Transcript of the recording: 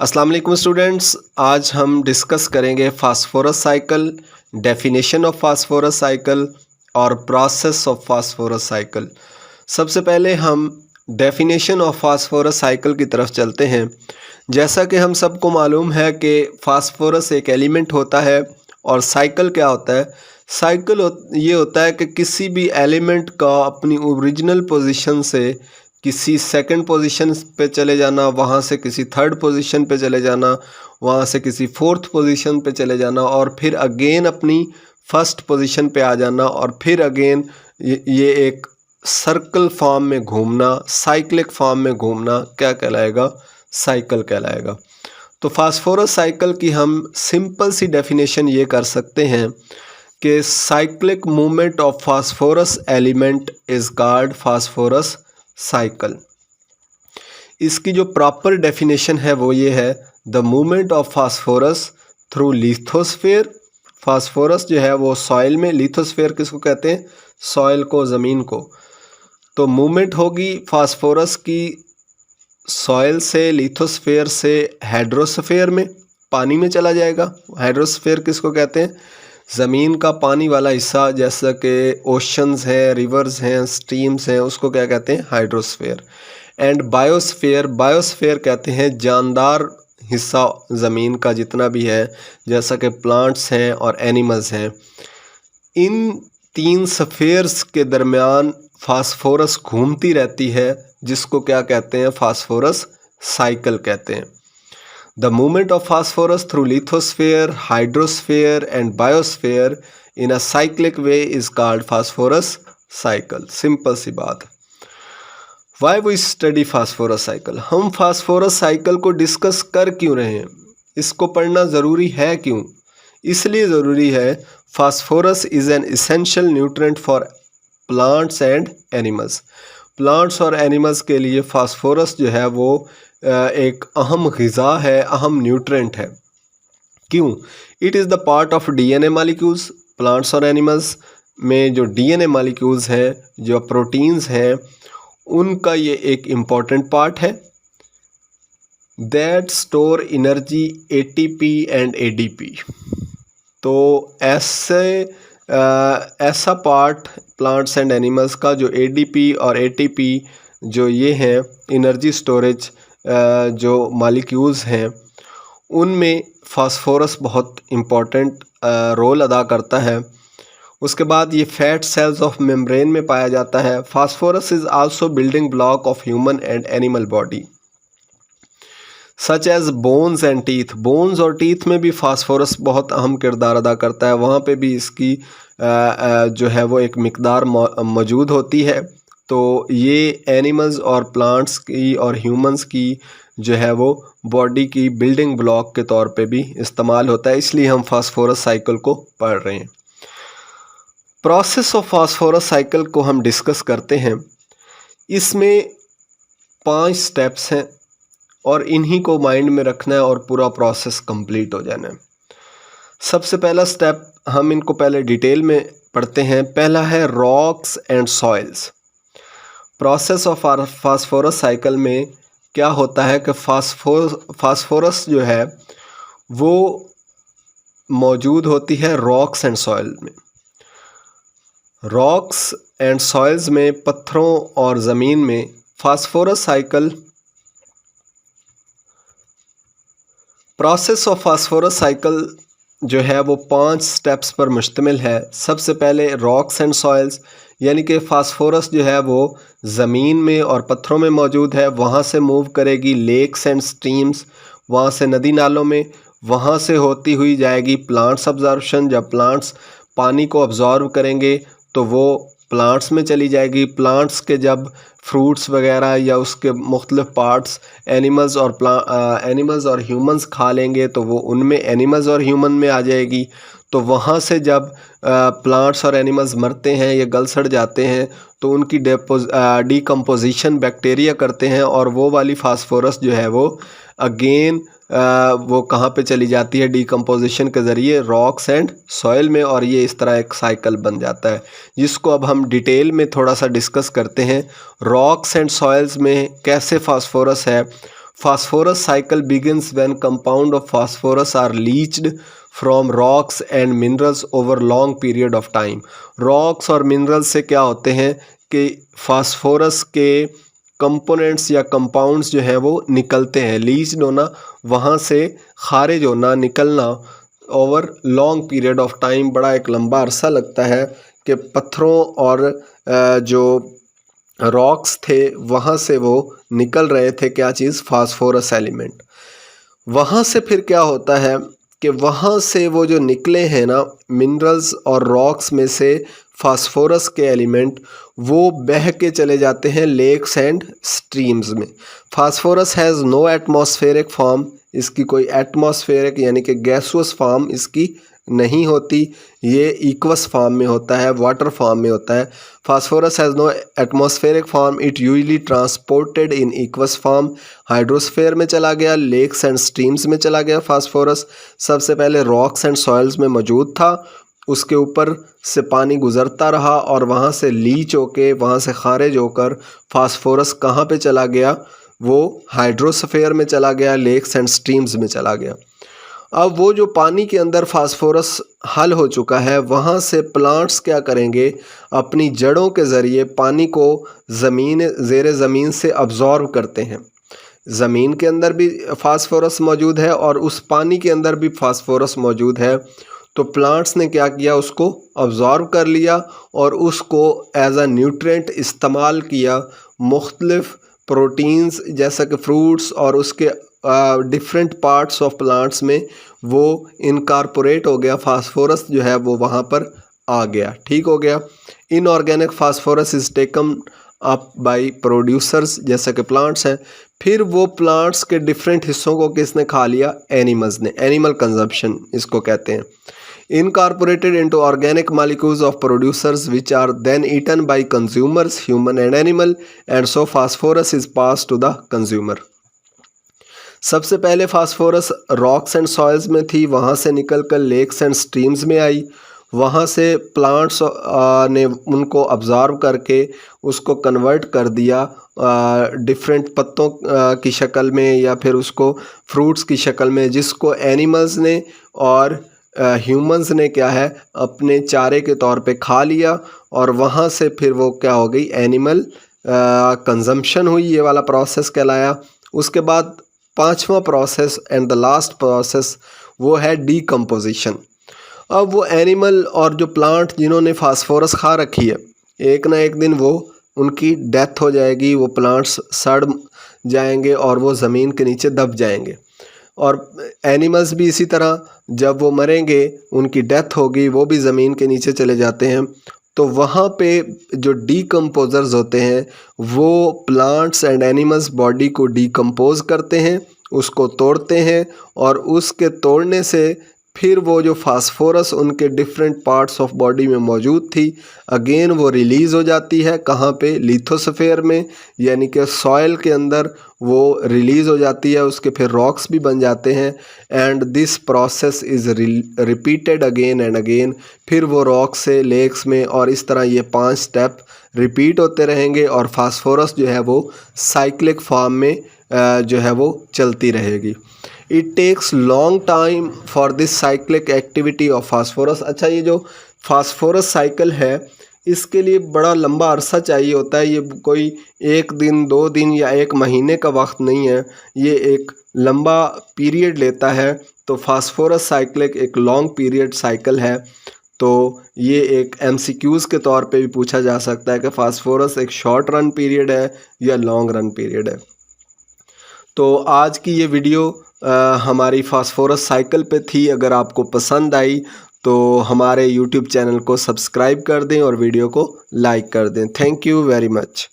अस्सलाम वालेकुम स्टूडेंट्स, आज हम डिस्कस करेंगे phosphorus cycle, definition of phosphorus cycle और प्रोसेस ऑफ फास्फोरस साइकिल। सबसे पहले हम डेफिनेशन ऑफ फास्फोरस साइकिल की तरफ चलते हैं। जैसा कि हम सबको मालूम है कि फास्फोरस एक एलिमेंट होता है और साइकिल क्या होता है। साइकिल ये होता है कि किसी भी एलिमेंट का अपनी ओरिजिनल पोजीशन से किसी सेकंड पोजीशन पे चले जाना, वहाँ से किसी थर्ड पोजीशन पे चले जाना, वहाँ से किसी फोर्थ पोजीशन पे चले जाना और फिर अगेन अपनी फर्स्ट पोजीशन पे आ जाना और फिर अगेन ये एक सर्कल फॉर्म में घूमना, साइक्लिक फॉर्म में घूमना क्या कहलाएगा? साइकिल कहलाएगा। तो फास्फोरस साइकिल की हम सिंपल सी डेफिनेशन ये कर सकते हैं कि cyclic movement of phosphorus element is called phosphorus cycle. इसकी जो प्रॉपर डेफिनेशन है वो ये है, the movement of phosphorus through lithosphere. Phosphorus जो है वो सॉइल में, लिथोस्फीयर किसको कहते हैं? सॉइल को, ज़मीन को। तो मूवमेंट होगी फास्फोरस की सॉइल से, लिथोस्फीयर से हाइड्रोस्फीयर में, पानी में चला जाएगा। हाइड्रोस्फीयर किसको कहते हैं? ज़मीन का पानी वाला हिस्सा, जैसा कि ओशंस हैं, रिवर्स हैं, स्ट्रीम्स हैं, उसको क्या कहते हैं? हाइड्रोस्फीयर। एंड बायोस्फीयर, बायोस्फीयर कहते हैं जानदार हिस्सा ज़मीन का जितना भी है, जैसा कि प्लांट्स हैं और एनिमल्स हैं। इन तीन स्फीयर्स के दरमियान फास्फोरस घूमती रहती है, जिसको क्या कहते हैं? फास्फोरस साइकिल कहते हैं। The movement of phosphorus through lithosphere, hydrosphere and biosphere in a cyclic way is called phosphorus cycle. Simple सी बात। Why we study phosphorus cycle? हम phosphorus cycle को डिस्कस कर क्यों रहे हैं? इसको पढ़ना ज़रूरी है क्यों? इसलिए ज़रूरी है, phosphorus is an essential nutrient for plants and animals. Plants और एनिमल्स के लिए फास्फोरस जो है वो एक अहम ग़िज़ा है, अहम न्यूट्रेंट है। क्यों? It is the part of DNA molecules. Plants और एनिमल्स में जो डीएनए मॉलिक्यूल्स हैं, जो प्रोटीन्स हैं, उनका ये एक इम्पॉर्टेंट पार्ट है। That store energy ATP and ADP. तो ऐसा पार्ट प्लांट्स एंड एनिमल्स का जो एडीपी और एटीपी जो ये हैं एनर्जी स्टोरेज जो मॉलिक्यूल्स हैं, उनमें फास्फोरस बहुत इम्पॉर्टेंट रोल अदा करता है। उसके बाद ये फैट सेल्स ऑफ मेम्ब्रेन में पाया जाता है। Phosphorus is also building block of human and animal body such as bones and teeth. Bones और टीथ में भी फास्फोरस बहुत अहम किरदार अदा करता है। वहाँ पे भी इसकी जो है वो एक मिकदार मौजूद होती है। तो ये एनिमल्स और प्लांट्स की और ह्यूमंस की जो है वो बॉडी की बिल्डिंग ब्लॉक के तौर पे भी इस्तेमाल होता है, इसलिए हम फास्फोरस साइकिल को पढ़ रहे हैं। प्रोसेस ऑफ फास्फोरस साइकिल को हम डिस्कस करते हैं। इसमें 5 स्टेप्स हैं और इन्हीं को माइंड में रखना है और पूरा प्रोसेस कंप्लीट हो जाना है। सबसे पहला स्टेप, हम इनको पहले डिटेल में पढ़ते हैं। पहला है rocks and soils. Process of phosphorus cycle में क्या होता है कि फास्फोरस जो है वो मौजूद होती है रॉक्स एंड सॉइल में। रॉक्स एंड सॉइल्स में, पत्थरों और ज़मीन में phosphorus cycle, process of phosphorus cycle जो है वो 5 स्टेप्स पर मुश्तमिल है। सबसे पहले रॉक्स एंड सॉइल्स, यानी कि फास्फोरस जो है वो ज़मीन में और पत्थरों में मौजूद है। वहाँ से मूव करेगी लेक्स एंड स्ट्रीम्स, वहाँ से नदी नालों में, वहाँ से होती हुई जाएगी प्लांट्स अब्जॉर्प्शन। जब प्लांट्स पानी को अब्जॉर्व करेंगे तो वो प्लांट्स में चली जाएगी। प्लांट्स के जब फ्रूट्स वगैरह या उसके मुख्तलिफ पार्ट्स एनिमल्स और ह्यूमंस खा लेंगे तो वो उनमें एनिमल्स और ह्यूमन में आ जाएगी। तो वहाँ से जब प्लांट्स और एनिमल्स मरते हैं या गल सड़ जाते हैं तो उनकी डीकम्पोजिशन बैक्टीरिया करते हैं और वो वाली फास्फोरस जो है वो अगेन वो कहाँ पे चली जाती है? डीकम्पोजिशन के ज़रिए रॉक्स एंड सॉइल में, और ये इस तरह एक साइकिल बन जाता है, जिसको अब हम डिटेल में थोड़ा सा डिस्कस करते हैं। रॉक्स एंड सॉइल्स में कैसे फास्फोरस है? Phosphorus cycle begins when compound of phosphorus are leached from rocks and minerals over long period of time. Rocks और minerals से क्या होते हैं कि फास्फोरस के कंपोनेंट्स या कंपाउंड्स जो हैं वो निकलते हैं. लीच्ड होना, वहाँ से खारिज होना, निकलना over long period of time, बड़ा एक लंबा अरसा लगता है कि पत्थरों और जो रॉक्स थे वहाँ से वो निकल रहे थे क्या चीज़, फास्फोरस एलिमेंट. वहाँ से फिर क्या होता है कि वहाँ से वो जो निकले हैं ना मिनरल्स और रॉक्स में से फास्फोरस के एलिमेंट, वो बह के चले जाते हैं लेक्स एंड स्ट्रीम्स में. Phosphorus has no atmospheric form, इसकी कोई एटमॉस्फेरिक यानी कि गैसुअस फॉर्म इसकी नहीं होती, ये इक्वस फॉर्म में होता है, वाटर फॉर्म में होता है. Phosphorus has no atmospheric form, it usually transported in aqueous form. Hydrosphere में चला गया, लेक्स एंड स्ट्रीम्स में चला गया. फास्फोरस सबसे पहले रॉक्स एंड सॉइल्स में मौजूद था, उसके ऊपर से पानी गुज़रता रहा और वहाँ से लीच होके, वहाँ से खारिज होकर फास्फोरस कहाँ पे चला गया, वो हाइड्रोस्फेयर में चला गया, लेक्स एंड स्ट्रीम्स में चला गया. अब वो जो पानी के अंदर फास्फोरस हल हो चुका है, वहाँ से प्लांट्स क्या करेंगे, अपनी जड़ों के ज़रिए पानी को ज़ेरे ज़मीन से अब्ज़ॉर्ब करते हैं. ज़मीन के अंदर भी फास्फोरस मौजूद है और उस पानी के अंदर भी फास्फोरस मौजूद है. तो प्लांट्स ने क्या किया, उसको अब्ज़ॉर्ब कर लिया और उसको एज अ न्यूट्रिएंट इस्तेमाल किया. मुख्तलिफ़ प्रोटीन्स जैसा कि फ्रूट्स और उसके डिफरेंट पार्ट्स ऑफ प्लांट्स में वो इनकॉर्पोरेट हो गया. फास्फोरस जो है वो वहाँ पर आ गया, ठीक हो गया. Inorganic phosphorus is taken up by producers, जैसा कि प्लांट्स हैं. फिर वो प्लांट्स के डिफरेंट हिस्सों को किसने खा लिया, एनिमल्स ने. एनिमल कंजप्शन इसको कहते हैं. Incorporated into organic molecules of producers which are then eaten by consumers, human and animal, and so phosphorus is passed to the consumer. सबसे पहले फास्फोरस रॉक्स एंड सॉइल्स में थी, वहाँ से निकल कर लेक्स एंड स्ट्रीम्स में आई. वहाँ से प्लांट्स ने उनको अब्ज़ॉर्ब करके उसको कन्वर्ट कर दिया डिफरेंट पत्तों की शक्ल में या फिर उसको फ्रूट्स की शक्ल में, जिसको एनिमल्स ने और ह्यूमंस ने क्या है अपने चारे के तौर पे खा लिया. और वहाँ से फिर वो क्या हो गई, एनिमल कंजम्पशन हुई, ये वाला प्रोसेस कहलाया. उसके बाद पांचवा process and the last process वो है डीकम्पोजिशन. अब वो एनिमल और जो प्लांट जिन्होंने फास्फोरस खा रखी है, एक ना एक दिन वो उनकी डेथ हो जाएगी, वो प्लांट्स सड़ जाएंगे और वो ज़मीन के नीचे दब जाएंगे. और एनिमल्स भी इसी तरह, जब वो मरेंगे उनकी डेथ होगी, वो भी ज़मीन के नीचे चले जाते हैं. तो वहाँ पे जो डीकम्पोजर्स होते हैं वो प्लांट्स एंड एनिमल्स बॉडी को डीकम्पोज करते हैं, उसको तोड़ते हैं और उसके तोड़ने से फिर वो जो फास्फोरस उनके डिफरेंट पार्ट्स ऑफ बॉडी में मौजूद थी, अगेन वो रिलीज़ हो जाती है. कहाँ पे, लिथोस्फीयर में, यानी कि सॉइल के अंदर वो रिलीज़ हो जाती है. उसके फिर रॉक्स भी बन जाते हैं. And this process is repeated again and again. फिर वो रॉक से लेक्स में, और इस तरह ये 5 स्टेप रिपीट होते रहेंगे और फास्फोरस जो है वो साइक्लिक फॉर्म में जो है वो चलती रहेगी. It takes long time for this cyclic activity of phosphorus. अच्छा, ये जो फास्फोरस साइकिल है इसके लिए बड़ा लंबा अरसा चाहिए होता है. ये कोई 1 दिन 2 दिन या 1 महीने का वक्त नहीं है, ये एक लंबा पीरियड लेता है. तो फास्फोरस साइक्लिक एक लॉन्ग पीरियड साइकिल है. तो ये एक MCQs के तौर पे भी पूछा जा सकता है कि फास्फोरस एक शॉर्ट रन पीरियड है या लॉन्ग रन पीरियड है. तो आज की ये वीडियो हमारी फास्फोरस साइकिल पे थी. अगर आपको पसंद आई तो हमारे YouTube चैनल को सब्सक्राइब कर दें और वीडियो को लाइक कर दें. Thank you very much.